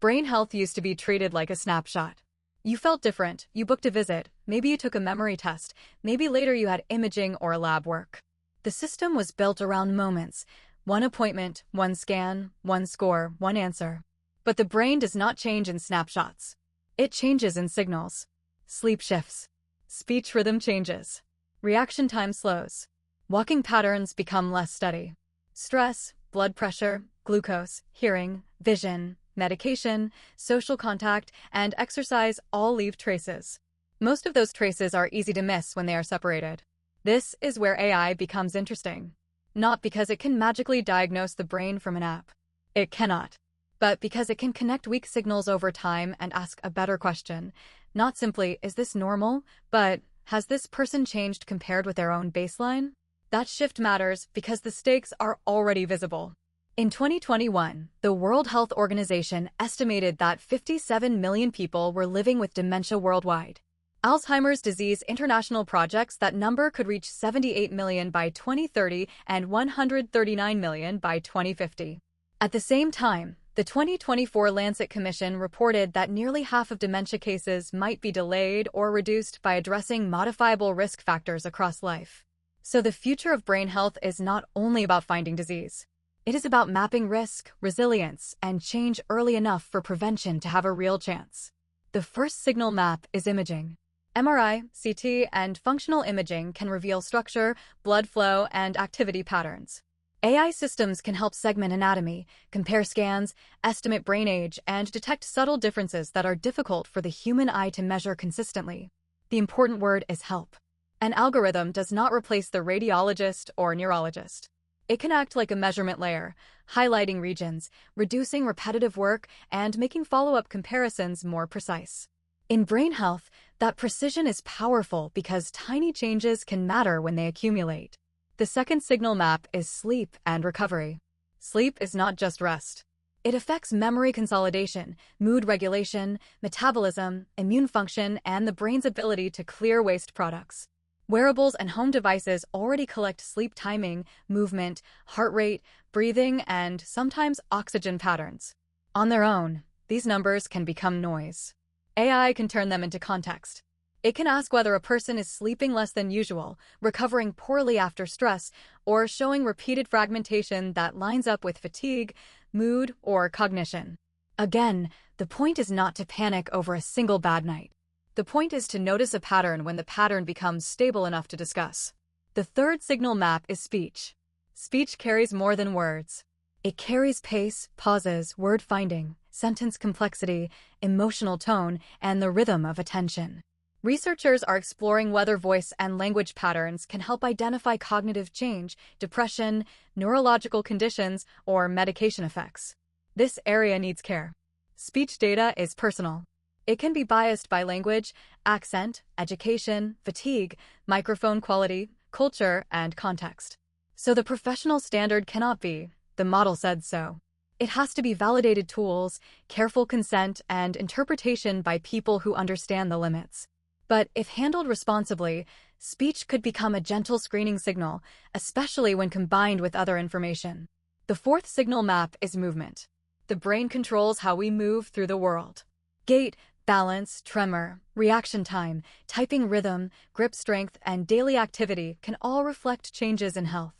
Brain health used to be treated like a snapshot. You felt different, you booked a visit, maybe you took a memory test, maybe later you had imaging or lab work. The system was built around moments. One appointment, one scan, one score, one answer. But the brain does not change in snapshots. It changes in signals. Sleep shifts. Speech rhythm changes. Reaction time slows. Walking patterns become less steady. Stress, blood pressure, glucose, hearing, vision, medication, social contact, and exercise all leave traces. Most of those traces are easy to miss when they are separated. This is where AI becomes interesting. Not because it can magically diagnose the brain from an app. It cannot. But because it can connect weak signals over time and ask a better question. Not simply, is this normal? But, has this person changed compared with their own baseline? That shift matters because the stakes are already visible. In 2021, the World Health Organization estimated that 57 million people were living with dementia worldwide. Alzheimer's disease international projects that number could reach 78 million by 2030 and 139 million by 2050. At the same time, the 2024 Lancet Commission reported that nearly half of dementia cases might be delayed or reduced by addressing modifiable risk factors across life. So the future of brain health is not only about finding disease. It is about mapping risk, resilience, and change early enough for prevention to have a real chance. The first signal map is imaging. MRI, CT, and functional imaging can reveal structure, blood flow, and activity patterns. AI systems can help segment anatomy, compare scans, estimate brain age, and detect subtle differences that are difficult for the human eye to measure consistently. The important word is help. An algorithm does not replace the radiologist or neurologist. It can act like a measurement layer, highlighting regions, reducing repetitive work, and making follow-up comparisons more precise. In brain health, that precision is powerful because tiny changes can matter when they accumulate. The second signal map is sleep and recovery. Sleep is not just rest. It affects memory consolidation, mood regulation, metabolism, immune function, and the brain's ability to clear waste products. Wearables and home devices already collect sleep timing, movement, heart rate, breathing, and sometimes oxygen patterns. On their own, these numbers can become noise. AI can turn them into context. It can ask whether a person is sleeping less than usual, recovering poorly after stress, or showing repeated fragmentation that lines up with fatigue, mood, or cognition. Again, the point is not to panic over a single bad night. The point is to notice a pattern when the pattern becomes stable enough to discuss. The third signal map is speech. Speech carries more than words. It carries pace, pauses, word finding, sentence complexity, emotional tone, and the rhythm of attention. Researchers are exploring whether voice and language patterns can help identify cognitive change, depression, neurological conditions, or medication effects. This area needs care. Speech data is personal. It can be biased by language, accent, education, fatigue, microphone quality, culture, and context. So the professional standard cannot be, the model said so. It has to be validated tools, careful consent, and interpretation by people who understand the limits. But if handled responsibly, speech could become a gentle screening signal, especially when combined with other information. The fourth signal map is movement. The brain controls how we move through the world. Gait, balance, tremor, reaction time, typing rhythm, grip strength, and daily activity can all reflect changes in health.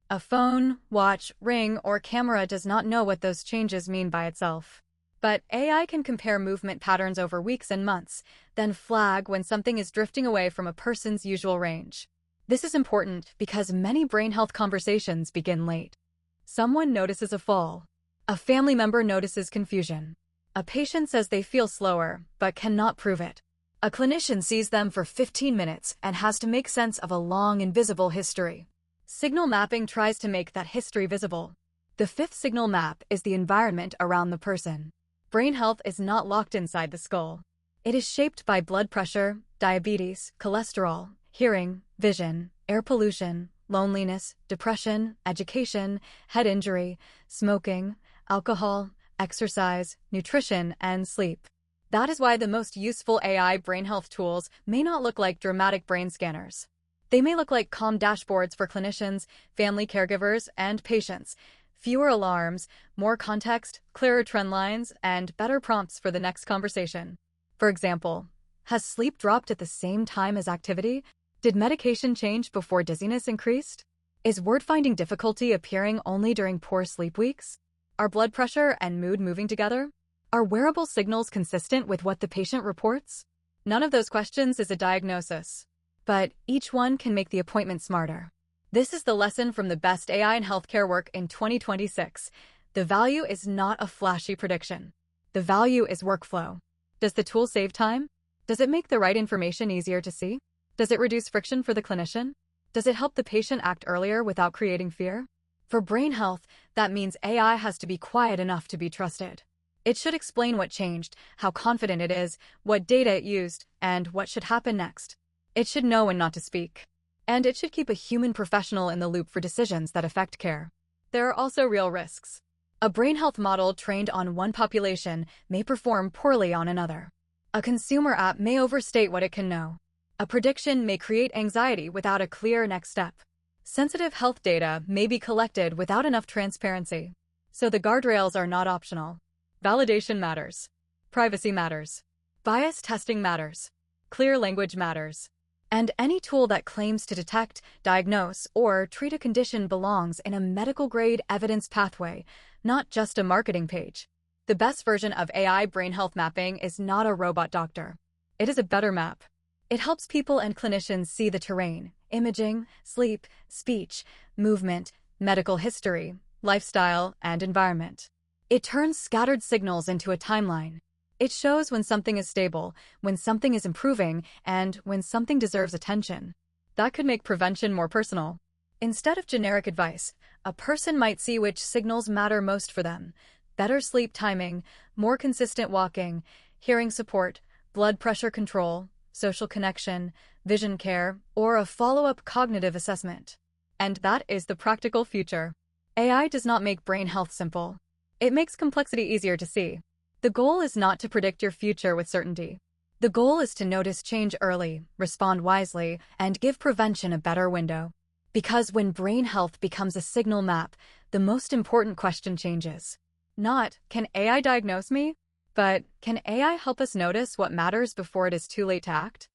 A phone, watch, ring, or camera does not know what those changes mean by itself. But AI can compare movement patterns over weeks and months, then flag when something is drifting away from a person's usual range. This is important because many brain health conversations begin late. Someone notices a fall. A family member notices confusion. A patient says they feel slower, but cannot prove it. A clinician sees them for 15 minutes and has to make sense of a long, invisible history. Signal mapping tries to make that history visible. The fifth signal map is the environment around the person. Brain health is not locked inside the skull. It is shaped by blood pressure, diabetes, cholesterol, hearing, vision, air pollution, loneliness, depression, education, head injury, smoking, alcohol, exercise, nutrition, and sleep. That is why the most useful AI brain health tools may not look like dramatic brain scanners. They may look like calm dashboards for clinicians, family caregivers, and patients, Fewer alarms, more context, clearer trend lines, and better prompts for the next conversation. For example, has sleep dropped at the same time as activity? Did medication change before dizziness increased? Is word-finding difficulty appearing only during poor sleep weeks? Are blood pressure and mood moving together? Are wearable signals consistent with what the patient reports? None of those questions is a diagnosis, but each one can make the appointment smarter. This is the lesson from the best AI in healthcare work in 2026. The value is not a flashy prediction. The value is workflow. Does the tool save time? Does it make the right information easier to see? Does it reduce friction for the clinician? Does it help the patient act earlier without creating fear? For brain health, that means AI has to be quiet enough to be trusted. It should explain what changed, how confident it is, what data it used, and what should happen next. It should know when not to speak. And it should keep a human professional in the loop for decisions that affect care. There are also real risks. A brain health model trained on one population may perform poorly on another. A consumer app may overstate what it can know. A prediction may create anxiety without a clear next step. Sensitive health data may be collected without enough transparency. So the guardrails are not optional. Validation matters. Privacy matters. Bias testing matters. Clear language matters. And any tool that claims to detect, diagnose, or treat a condition belongs in a medical-grade evidence pathway, not just a marketing page. The best version of AI brain health mapping is not a robot doctor. It is a better map. It helps people and clinicians see the terrain, imaging, sleep, speech, movement, medical history, lifestyle, and environment. It turns scattered signals into a timeline. It shows when something is stable, when something is improving, and when something deserves attention. That could make prevention more personal. Instead of generic advice, a person might see which signals matter most for them. Better sleep timing, more consistent walking, hearing support, blood pressure control, social connection, vision care, or a follow-up cognitive assessment. And that is the practical future. AI does not make brain health simple. It makes complexity easier to see. The goal is not to predict your future with certainty. The goal is to notice change early, respond wisely, and give prevention a better window. Because when brain health becomes a signal map, the most important question changes. Not, can AI diagnose me? But, can AI help us notice what matters before it is too late to act?